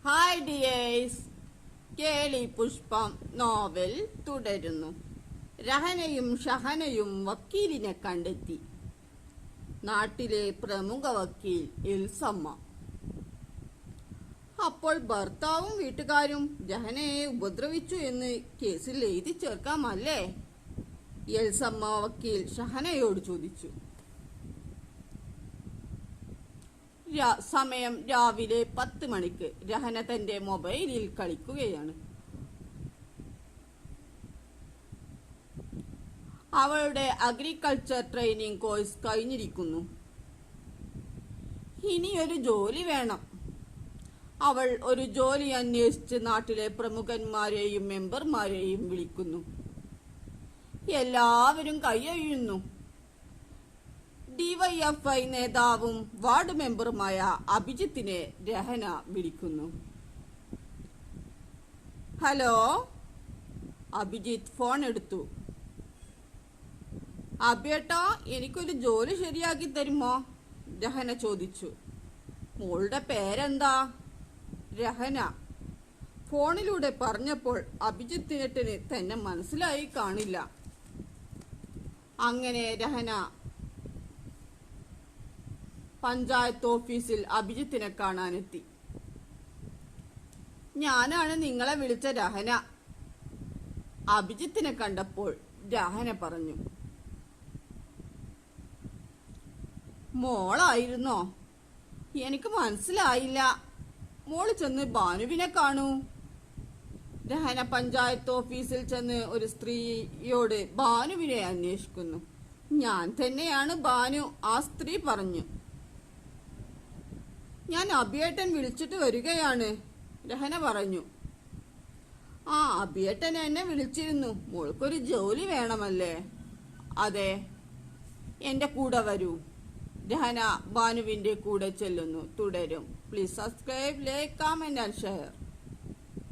Hi dears, കേളി പുഷ്പം novel തുടരുന്നു. രഹനയും ഷഹനയും വക്കീലിനെ കണ്ടെത്തി. നാട്ടിലെ പ്രമുഖ വക്കീൽ എൽസമ്മ. അപ്പോൾ ഭർത്താവും വീട്ടുകാരും രഹനയെ ഉപദ്രവിച്ചു എന്ന് കേസിൽ എഴുതി ചേർക്കാമല്ലേ? എൽസമ്മ വക്കീൽ ഷഹനയോട് ചോദിച്ചു. സമയം രാവിലെ 10 മണിക്ക്. രഹന തന്റെ മൊബൈലിൽ കളിക്കുകയാണ്. അവളുടെ അഗ്രികൾച്ചർ ട്രെയിനിങ് കോഴ്സ് കഴിഞ്ഞിരിക്കുന്നു. ഇനിയൊരു ജോലി വേണം. അവൾ ഒരു ജോലി അന്വേഷിച്ച് നാട്ടിലെ പ്രമുഖന്മാരെയും മെമ്പർമാരെയും വിളിക്കുന്നു. എല്ലാവരും കൈയൊഴിയുന്നു. ഡിവൈഎഫ്ഐ നേതാവും വാർഡ് മെമ്പറുമായ അഭിജിത്തിനെ രഹന വിളിക്കുന്നു. ഹലോ. അഭിജിത്ത് ഫോൺ എടുത്തു. അബേട്ടാ, എനിക്കൊരു ജോലി ശരിയാക്കി തരുമോ? രഹന ചോദിച്ചു. മോളുടെ പേരെന്താ? രഹന. ഫോണിലൂടെ പറഞ്ഞപ്പോൾ അഭിജിത്തിനെ തന്നെ മനസ്സിലായി കാണില്ല. അങ്ങനെ രഹന പഞ്ചായത്ത് ഓഫീസിൽ അഭിജിത്തിനെ കാണാനെത്തി. ഞാനാണ് നിങ്ങളെ വിളിച്ച രഹന. അഭിജിത്തിനെ കണ്ടപ്പോൾ രഹന പറഞ്ഞു. മോളായിരുന്നോ? എനിക്ക് മനസ്സിലായില്ല. മോള് ചെന്ന് ഭാനുവിനെ കാണൂ. രഹന പഞ്ചായത്ത് ഓഫീസിൽ ചെന്ന് ഒരു സ്ത്രീയോട് ഭാനുവിനെ അന്വേഷിക്കുന്നു. ഞാൻ തന്നെയാണ് ഭാനു, ആ സ്ത്രീ പറഞ്ഞു. ഞാൻ അഭിയേട്ടൻ വിളിച്ചിട്ട് വരികയാണ്, രഹന പറഞ്ഞു. ആ, അഭിയേട്ടൻ എന്നെ വിളിച്ചിരുന്നു. മോൾക്കൊരു ജോലി വേണമല്ലേ? അതെ, എന്റെ കൂടെ വരൂ. രഹന ഭാനുവിന്റെ കൂടെ ചെല്ലുന്നു. തുടരും. Please subscribe, like, comment and share.